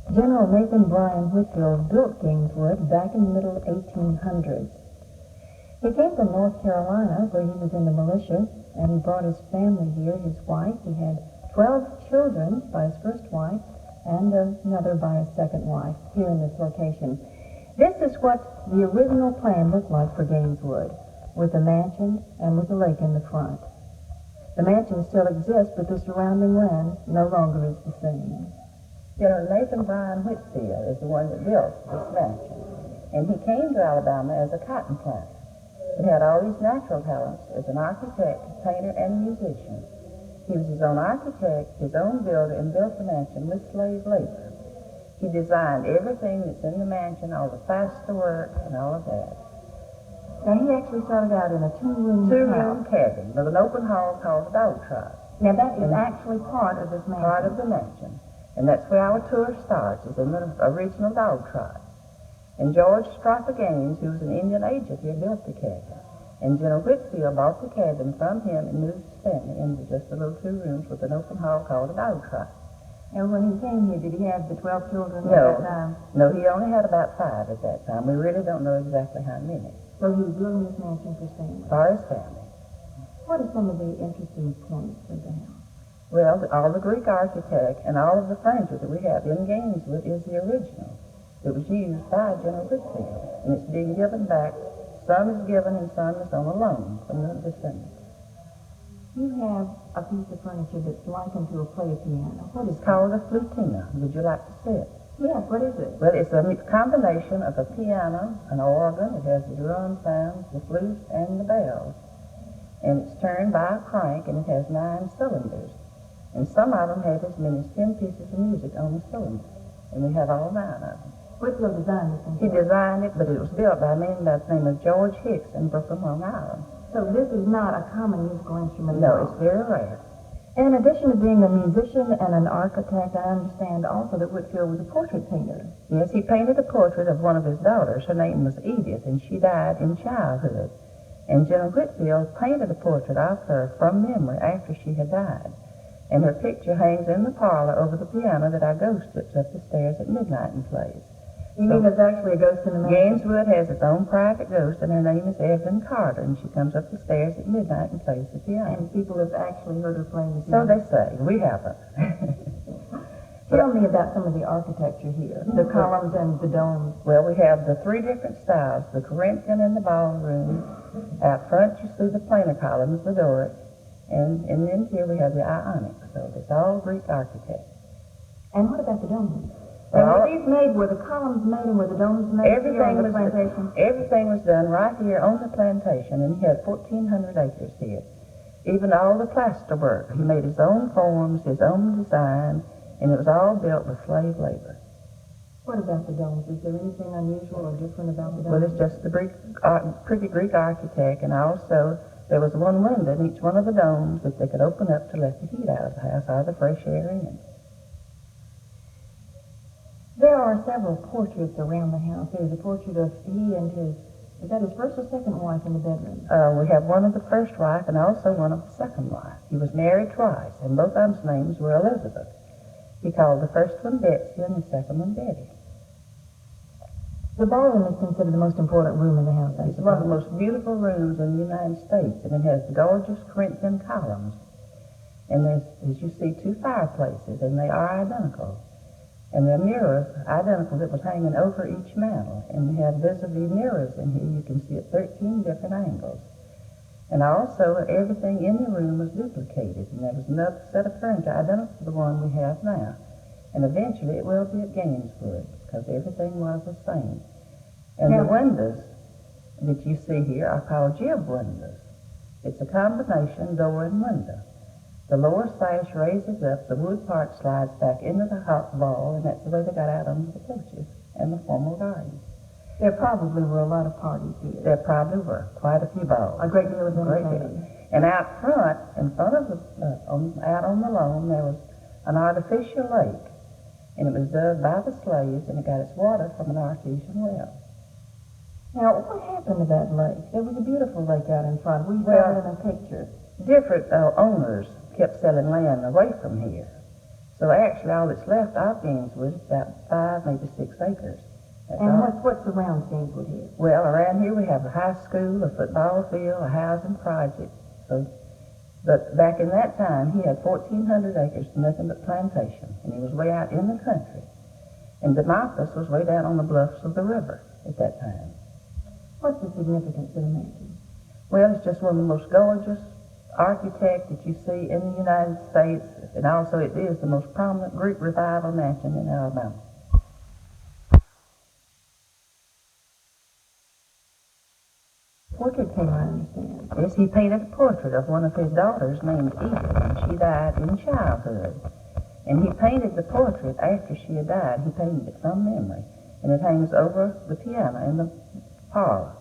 General Nathan Bryan Whitfield built Gaineswood back in the middle 1800s. He came from North Carolina, where he was in the militia, and he brought his family here, his wife. He had 12 children by his first wife and another by his second wife here in this location. This is what the original plan looked like for Gaineswood, with the mansion and with the lake in the front. The mansion still exists, but the surrounding land no longer is the same. General Nathan Bryan Whitfield is the one that built this mansion, and he came to Alabama as a cotton planter. He had all these natural talents as an architect, painter, and musician. He was his own architect, his own builder, and built the mansion with slave labor. He designed everything that's in the mansion, all the plaster work, and all of that. Now, he actually started out in a two-room cabin with an open hall called the dog trot. Now, that is actually part of this mansion. Part of the mansion. And that's where our tour starts, is in the original dog trot. And George Strother Gaines, who was an Indian agent here, built the cabin. And General Whitfield bought the cabin from him and moved his family into just a little 2 rooms with an open hall called a dog trot. And when he came here, did he have the 12 children at that time? No, he only had about 5 at that time. We really don't know exactly how many. So he was building this mansion for his family? For his family. What are some of the interesting points of the house? Well, all the Greek architect and all of the furniture that we have in Gaineswood is the original. It was used by General Whitfield, and it's being given back. Some is given and some is on a loan from the descendants. You have a piece of furniture that's likened to a play piano. What is it? It's called a flutina. Would you like to see it? Yes, what is it? Well, it's a combination of a piano, an organ. It has the drum sounds, the flute, and the bells. And it's turned by a crank, and it has 9 cylinders. And some of them have as many as 10 pieces of music on the cylinder. And we have all 9 of them. Whitfield designed this? He designed it, but it was built by a man by the name of George Hicks in Brooklyn, Long Island. So this is not a common musical instrument? No, it's very rare. And in addition to being a musician and an architect, I understand also that Whitfield was a portrait painter. Yes, he painted a portrait of one of his daughters. Her name was Edith, and she died in childhood. And General Whitfield painted a portrait of her from memory after she had died. And her picture hangs in the parlor over the piano that our ghost trips up the stairs at midnight and plays. You mean there's actually a ghost in the mansion? Gaineswood has its own private ghost, and her name is Evelyn Carter, and she comes up the stairs at midnight and plays the piano. And people have actually heard her playing the piano. So they say. We haven't. Tell me about some of the architecture here, the columns and the domes. Well, we have the 3 different styles, the Corinthian and the ballroom. Out front you see the plainer columns, the Doric, and then here we have the Ionic. So it's all Greek architecture. And what about the domes? And were these made, were the columns made, and were the domes made here on the plantation? Everything was done right here on the plantation, and he had 1,400 acres here. Even all the plaster work. He made his own forms, his own design, and it was all built with slave labor. What about the domes? Is there anything unusual or different about the domes? Well, it's just the pretty Greek architect, and also there was one window in each one of the domes that they could open up to let the heat out of the house, or the fresh air in. There are several portraits around the house. There's a portrait of he and his, is that his first or second wife in the bedroom? We have one of the first wife and also one of the second wife. He was married twice, and both of them's names were Elizabeth. He called the first one Betsy and the second one Betty. The ballroom is considered the most important room in the house. It's one of the most beautiful rooms in the United States, and it has the gorgeous Corinthian columns. And there's, as you see, 2 fireplaces, and they are identical. And there are mirrors, identical, that was hanging over each mantel. And we have vis-a-vis mirrors in here. You can see at 13 different angles. And also, everything in the room was duplicated. And there was another set of furniture identical to the one we have now. And eventually, it will be at Gaineswood, because everything was the same. And the windows that you see here are called jib windows. It's a combination door and window. The lower sash raises up, the wood part slides back into the hot wall, and that's the way they got out onto the porches and the formal gardens. There probably were a lot of parties here. There probably were, quite a few balls. A great deal of entertaining. And out front, in front of the, out on the lawn, there was an artificial lake, and it was dug by the slaves, and it got its water from an artesian well. Now, what happened to that lake? There was a beautiful lake out in front. We saw it in a picture. Different owners kept selling land away from here. So actually, all that's left of Gaineswood is about 5, maybe 6 acres. That's And all. what surrounds Gaineswood here? Well, around here we have a high school, a football field, a housing project. But back in that time, he had 1,400 acres, nothing but plantation, and he was way out in the country. And DeMarcus was way down on the bluffs of the river at that time. What's the significance of the mansion? Well, it's just one of the most gorgeous architect that you see in the United States, and also it is the most prominent Greek Revival mansion in Alabama. Portrait painter, I understand. Yes, he painted a portrait of one of his daughters named Edith, and she died in childhood. And he painted the portrait after she had died. He painted it from memory, and it hangs over the piano in the parlor.